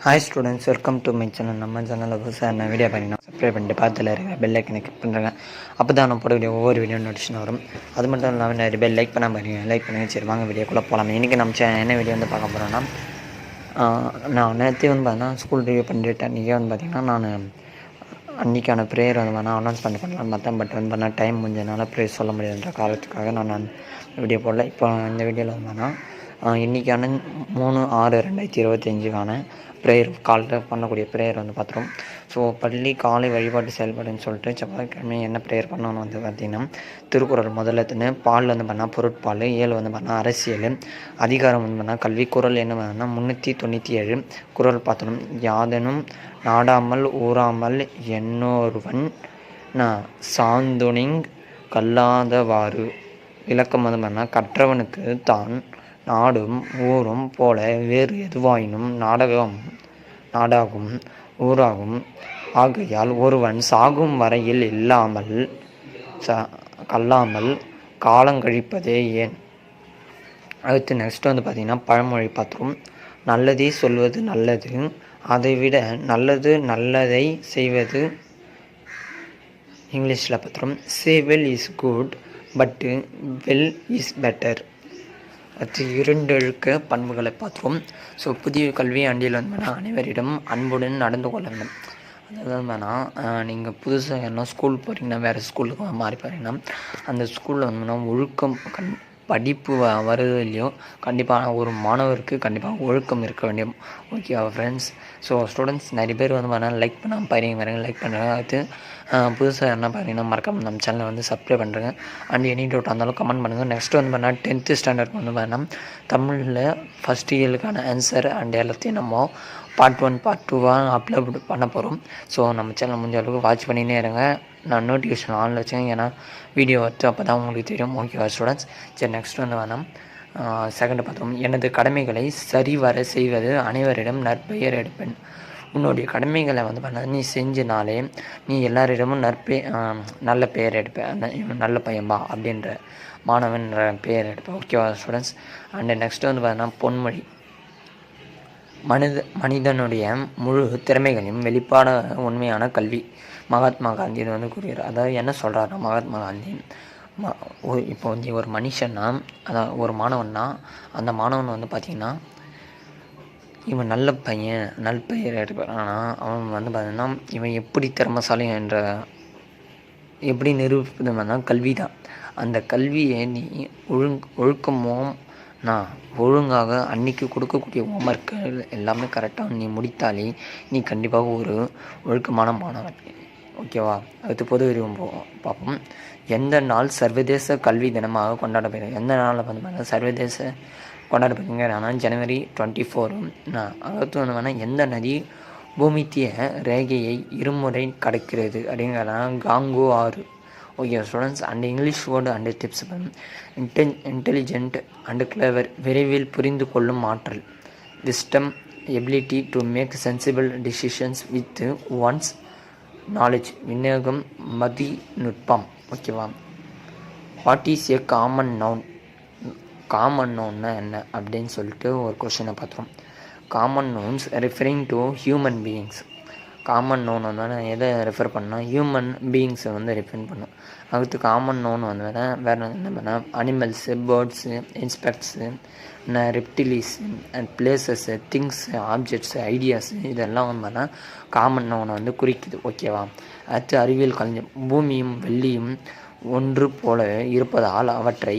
Hi students, welcome to my channel. நம்ம சேனலில் புதுசாக என்ன வீடியோ பண்ணிங்கன்னா சப்ஸ்கிரைப் பண்ணிட்டு பார்த்துல இருக்கிற பெல் ஐக்கனை கிளிக் பண்ணுறேங்க. அப்போ தான் நான் போட ஒவ்வொரு வீடியோ நோட்டிஃபிகேஷன் வரும். அது மட்டும் இல்லாமல் நிறைய பேர் லைக் பண்ண பாருங்க, லைக் பண்ணுங்கள். சரி வாங்க வீடியோக்குள்ளே போகலாம். இன்றைக்கி நம்ம என்ன வீடியோ வந்து பார்க்க போகிறோன்னா, நான் நேற்று வந்து பார்த்தீங்கன்னா ஸ்கூல் ரிவ்யூ பண்ணிட்டு அன்றைக்கே வந்து பார்த்திங்கன்னா நான் அன்றைக்கான ப்ரேயர் வந்து வேணால் அனௌன்ஸ்மெண்ட் பண்ணலான்னு பார்த்தேன். பட் வந்து பண்ணால் டைம் முடிஞ்சதுனால ப்ரேயர் சொல்ல முடியாதுன்ற காரணத்துக்காக நான் வீடியோ போடல. இப்போ இந்த வீடியோவில் வந்து வேணால் இன்றைக்கான 3/6/2025 ப்ரேயர் காலையில் பண்ணக்கூடிய ப்ரேயர் வந்து பார்த்துரும். ஸோ பள்ளி காலை வழிபாட்டு செயல்பாடுன்னு சொல்லிட்டு செவ்வாய்க்கிழமை என்ன ப்ரேயர் பண்ணணும்னு வந்து பார்த்திங்கன்னா, திருக்குறள் முதல்லத்துன்னு பால் வந்து பண்ணால் பொருட்பால், 7 வந்து பண்ணால் அரசியல், அதிகாரம் வந்து பண்ணால் கல்வி, குறள் என்ன வேணும்னா 397 குறள் பார்த்தணும். யாதனும் நாடாமல் ஊறாமல் என்னொருவன் சாந்துணிங் கல்லாதவாறு. விளக்கம் வந்து பண்ணால் கற்றவனுக்கு தான் நாடும் ஊரும் போல வேறு எதுவாயினும் நாடாகும் ஊராகும். ஆகையால் ஒருவன் சாகும் வரையில் இல்லாமல் கல்லாமல் காலங்கழிப்பதே ஏன். அடுத்து நெக்ஸ்ட் வந்து பார்த்திங்கன்னா பழமொழி பார்த்துரும். நல்லதே சொல்வது நல்லது, அதைவிட நல்லதை செய்வது. இங்கிலீஷில் பார்த்துரும். Say well is good but well is better. அது 2 எழுக்க பண்புகளை பார்த்துருவோம். ஸோ புதிய கல்வி ஆண்டில் வந்து அனைவரிடம் அன்புடன் நடந்து கொள்ள வேண்டும். அதாவது வேணால் நீங்கள் புதுசாக என்ன ஸ்கூல் போகிறீங்கன்னா, வேறு ஸ்கூலுக்கு மாறி போகிறீங்கன்னா, அந்த ஸ்கூலில் வந்து ஒழுக்கம் படிப்பு வருது இல்லையோ, கண்டிப்பாக ஒரு மாணவருக்கு கண்டிப்பாக ஒழுக்கம் இருக்க வேண்டும். ஓகேவா ஃப்ரெண்ட்ஸ்? ஸோ ஸ்டூடெண்ட்ஸ் நிறைய பேர் வந்து வேணால் லைக் பண்ணாமல் பாருங்க, லைக் பண்ணுறேன். அடுத்து புதுசாக என்ன பார்த்தீங்கன்னா மறக்காமல் நம்ம சேனலை வந்து சப்ஸ்கிரைப் பண்ணுறேங்க. அண்ட் எனி டவுட் இருந்தாலும் கமெண்ட் பண்ணுங்கள். நெக்ஸ்ட் வந்து பார்த்தீங்கன்னா 10th ஸ்டாண்டர்ட் வந்து பார்த்தீங்கன்னா தமிழில் ஃபஸ்ட் இயருக்கான ஆன்சர் அண்ட் எல்லாத்தையும் நம்ம பார்ட் 1 பார்ட் 2 அப்லோட் பண்ண போகிறோம். ஸோ நம்ம சேனல் முடிஞ்ச அளவுக்கு வாட்ச் பண்ணினே இருங்க. நான் நோட்டிஃபிகேஷன் ஆனில் வச்சேன், ஏன்னா வீடியோ வந்து அப்போ தான் உங்களுக்கு தெரியும். ஓகேவா ஸ்டூடெண்ட்ஸ்? சரி நெக்ஸ்ட் வந்து வேணாம் செகண்ட் பார்த்தோம். எனது கடமைகளை சரிவர செய்வது அனைவரிடம் நற்பெயர் எடுப்பேன். உன்னுடைய கடமைகளை வந்து பண்ண நீ செஞ்சினாலே நீ எல்லாரிடமும் நல்ல பெயர் எடுப்பேன். நல்ல பையன்பா அப்படின்ற மாணவன் பெயர் எடுப்பேன். ஓகேவா ஸ்டூடெண்ட்ஸ்? அண்டு நெக்ஸ்ட் வந்து பார்த்தீங்கன்னா பொன்மொழி. மனிதனுடைய முழு திறமைகளையும் வெளிப்பாட உண்மையான கல்வி. மகாத்மா காந்தி இது வந்து கூறுகிறார். அதாவது என்ன சொல்கிறாருன்னா, மகாத்மா காந்தி இப்போ வந்து ஒரு மனுஷன்னா, அதாவது ஒரு மாணவன்னா, அந்த மாணவன் வந்து பார்த்திங்கன்னா இவன் நல்ல பையன், நற்பெயர் எடுப்பான். ஆனால் அவன் வந்து பார்த்திங்கன்னா இவன் எப்படி திறமைசாலி என்ற எப்படி நிரூபிப்பதுன்னா கல்வி தான். அந்த கல்வியை நீ ஒழுக்கமும் ஒழுங்காக அன்றைக்கி கொடுக்கக்கூடிய ஹோம்ஒர்க்குகள் எல்லாமே கரெக்டாக நீ முடித்தாலே நீ கண்டிப்பாக ஒரு ஒழுக்கமான மாணவன். ஓகேவா? அடுத்து பொது அறிவு பார்ப்போம். எந்த நாள் சர்வதேச கல்வி தினமாக கொண்டாடப்படுகிறது? எந்த நாளில் வந்து சர்வதேச கொண்டாடப்படுகிறதுனா ஜனவரி 24. அடுத்து வந்து வேணால் எந்த நதி பூமித்திய ரேகையை இருமுறை கடக்கிறது அப்படிங்கிறதுனா காங்கோ ஆறு. Okay students? And English word and tips. Intelligent and clever, விரைவில் புரிந்து கொள்ளும் ஆற்றல். Wisdom, ability to make sensible decisions with one's knowledge. விநியோகம், மதிநுட்பம். ஓகேவா? What is a common noun? Common நவுன்னா என்ன அப்படின்னு சொல்லிட்டு ஒரு கொஷினை பார்த்துருவோம். Common nouns referring to human beings. Common noun வந்து எதை ரெஃபர் பண்ணால் ஹியூமன் பீயிங்ஸை வந்து ரெஃபர் பண்ணும். அடுத்து காமன் நோன் வந்து வேறு என்ன பண்ணால் animals, birds, insects, reptiles and places, things, objects, ideas இதெல்லாம் வந்து பார்த்தா காமன் நோனை வந்து குறிக்குது. ஓகேவா? அடுத்து அறிவியல் கலைஞர். பூமியும் வெள்ளியும் ஒன்று போல இருப்பதால் அவற்றை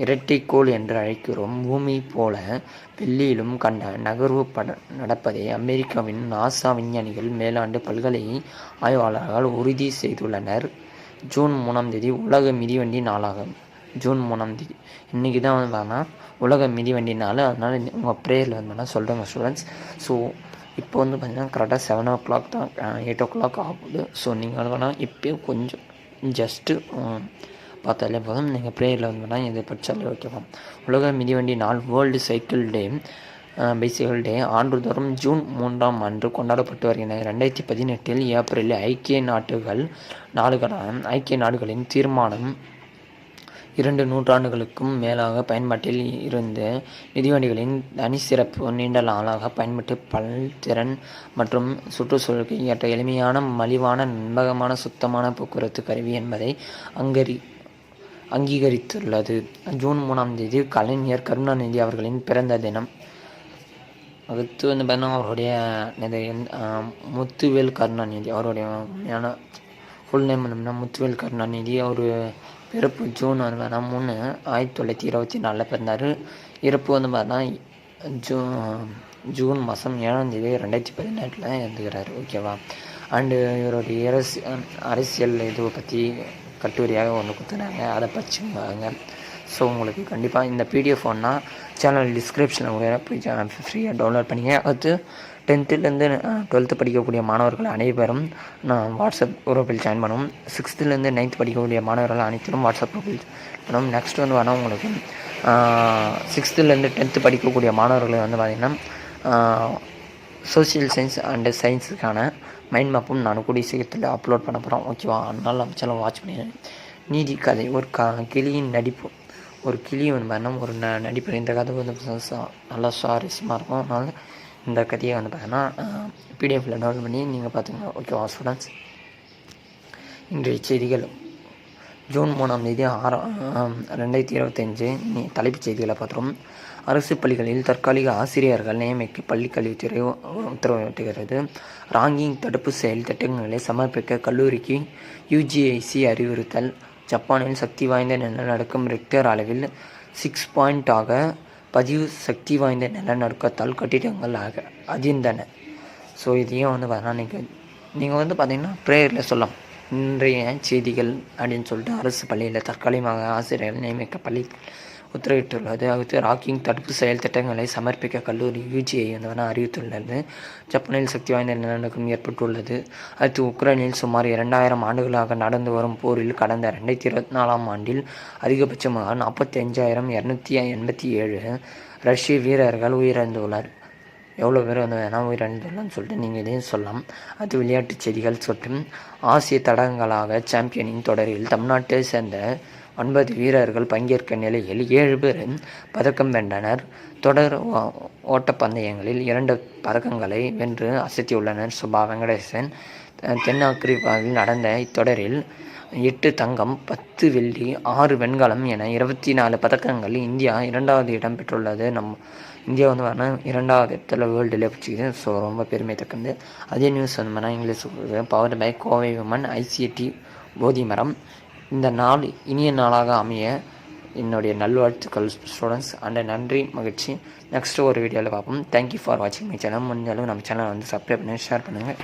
இரட்டைக்கோள் என்று அழைக்கிறோம். பூமி போல வெள்ளியிலும் கண்ட நகர்வு நடப்பதை அமெரிக்காவின் நாசா விஞ்ஞானிகள் மேலாண்டு பல்கலை ஆய்வாளர்கள் உறுதி செய்துள்ளனர். ஜூன் 3 உலக மிதிவண்டி நாளாகும். ஜூன் 3 இன்றைக்கி தான் வந்து பார்த்தா உலக மிதிவண்டி நாள். அதனால் உங்கள் ப்ரேயரில் வந்து சொல்கிறேங்க ஸ்டூடெண்ட்ஸ். ஸோ இப்போ வந்து பார்த்திங்கன்னா கரெக்டாக 7 o'clock தான், 8 o'clock ஆகுது. ஸோ நீங்கள் வேணால் இப்போ கொஞ்சம் ஜஸ்ட்டு பார்த்தாலே போதும். நீங்கள் ப்ரேயரில் வந்து இதை படித்தாலே ஓகேவா? உலக மிதிவண்டி நாள், வேர்ல்டு சைக்கிள் டே, பைசிக்கல் டே ஆண்டுதோறும் ஜூன் 3 அன்று கொண்டாடப்பட்டு வருகின்றன. 2018 ஏப்ரலில் ஐக்கிய நாடுகளின் தீர்மானம் 2 நூற்றாண்டுகளுக்கும் மேலாக பயன்பாட்டில் இருந்த மிதிவண்டிகளின் தனிச்சிறப்பு நீண்ட நாளாக பயன்பட்டு பல்திறன் மற்றும் சுற்றுச்சூழலுக்கு ஏற்ற எளிமையான, மலிவான, நம்பகமான, சுத்தமான போக்குவரத்து கருவி என்பதை அங்கீகரித்துள்ளது. ஜூன் 3ஆம் தேதி கலைஞர் கருணாநிதி அவர்களின் பிறந்த தினம். அடுத்து பார்த்தீங்கன்னா அவருடைய முத்துவேல் கருணாநிதி, அவருடைய உண்மையான ஃபுல் நேம் என்னன்னா முத்துவேல் கருணாநிதி. அவர் பிறப்பு ஜூன் 3, 1924 பிறந்தார். இறப்பு பார்த்தீங்கன்னா ஜூன் மாதம் 7ஆம் தேதி 2014 இறந்துக்கிறார். ஓகேவா. அண்டு இவருடைய அரசியல் இதுவை பற்றி கட்டுரையாக ஒன்று கொடுத்துனாங்க, அதை படிச்சுங்க. ஸோ உங்களுக்கு கண்டிப்பாக இந்த பிடிஎஃப் ஒன்றா சேனல் டிஸ்கிரிப்ஷனில் போய் ஃப்ரீயாக டவுன்லோட் பண்ணிங்க. அடுத்து 10th-லேருந்து 12th படிக்கக்கூடிய மாணவர்கள் அனைவரும் நான் வாட்ஸ்அப் குரூப்பில் ஜாயின் பண்ணுவோம். 6th-லேருந்து 9th படிக்கக்கூடிய மாணவர்கள் அனைத்திலும் வாட்ஸ்அப் குரூப்பில் பண்ணுவோம். நெக்ஸ்ட் வேணால் உங்களுக்கு 6th-லேருந்து 10th படிக்கக்கூடிய மாணவர்கள் பார்த்திங்கன்னா சோசியல் சயின்ஸ் அண்டு சயின்ஸுக்கான மைண்ட் மேப்பும் நான் கூடிய சீக்கிரத்தில் அப்லோட் பண்ண போகிறோம். ஓகேவா. அதனால் நம்ம சேனல் வாட்ச் பண்ணிடுறேன். நீதி கதை, ஒரு கிளியின் நடிப்பு. ஒரு கிளி பார்த்தீங்கன்னா ஒரு நடிப்பு. இந்த கதை நல்லா சுவாரஸ்யமாக இருக்கும். அதனால் இந்த கதையை பார்த்தீங்கன்னா பிடிஎஃப்பில் டவுன்லோட் பண்ணி நீங்கள் பார்த்துங்க. ஓகேவா ஸ்டூடெண்ட்ஸ். இன்றைய செய்திகள். ஜூன் 3ஆம் தேதி 2025 தலைப்புச் செய்திகளை பார்த்துரும். அரசு பள்ளிகளில் தற்காலிக ஆசிரியர்கள் நியமிக்க பள்ளிக்கல்வித்துறை உத்தரவிட்டுகிறது. ராங்கிங் தடுப்பு செயல் திட்டங்களை சமர்ப்பிக்க கல்லூரிக்கு UGC அறிவுறுத்தல். ஜப்பானில் சக்தி வாய்ந்த நிலநடுக்கம் ரிக்டர் அளவில் 6 பதிவு. சக்தி வாய்ந்த நிலநடுக்கத்தால் கட்டிடங்கள் அதிர்ந்தன. ஸோ இதையும் பார்த்தீங்கன்னா நீங்கள் பார்த்தீங்கன்னா ப்ரேயரில் சொல்லலாம். இன்றைய செய்திகள் அப்படின்னு சொல்லிட்டு அரசு பள்ளியில் தற்காலிகமாக ஆசிரியர்கள் நியமிக்க பள்ளி உத்தரவிட்டுள்ளது. அடுத்து ராக்கிங் தடுப்பு செயல் திட்டங்களை சமர்ப்பிக்க கல்லூரி UGI அறிவித்துள்ளது. ஜப்பானில் சக்தி வாய்ந்த நிலநடுக்கம் ஏற்பட்டுள்ளது. அடுத்து உக்ரைனில் சுமார் 2000 ஆண்டுகளாக நடந்து வரும் போரில் கடந்த 2024ஆம் ஆண்டில் அதிகபட்சமாக 45,287 ரஷ்ய வீரர்கள் உயிரிழந்துள்ளனர். எவ்வளோ பேர் உயிரிழந்துள்ளன்னு சொல்லிட்டு நீங்கள் இதையும் சொல்லலாம். அது விளையாட்டுச் செய்திகள் சொல்லிட்டு ஆசிய தடகள சாம்பியனின் தொடரில் தமிழ்நாட்டை சேர்ந்த 9 வீரர்கள் பங்கேற்க நிலையில் 7 பேர் பதக்கம் வென்றனர். தொடர் ஓட்டப்பந்தயங்களில் 2 பதக்கங்களை வென்று அசத்தியுள்ளனர். சுபா வெங்கடேசன். தென்னாப்பிரிக்காவில் நடந்த இத்தொடரில் 8 தங்கம், 10 வெள்ளி, 6 வெண்கலம் என 24 பதக்கங்கள் இந்தியா 2வது இடம் பெற்றுள்ளது. இந்தியா 2வது இடத்துல வேர்ல்டுலேயே பிடிச்சிக்குது. ஸோ ரொம்ப பெருமைத்தக்கது. அதே news English powered by Kovai women ICT Bodhimaram. இந்த நாள் இனிய நாளாக அமைய என்னுடைய நல்வாழ்த்துக்கள் ஸ்டூடெண்ட்ஸ். அண்ட் நன்றி, மகிழ்ச்சி. நெக்ஸ்ட்டு ஒரு வீடியோவில் பார்ப்போம். தேங்க்யூ ஃபார் வாட்சிங் மை சேனல். முடிஞ்சாலும் நம்ம சேனலை சப்ஸ்கிரைப் பண்ணி ஷேர் பண்ணுங்கள்.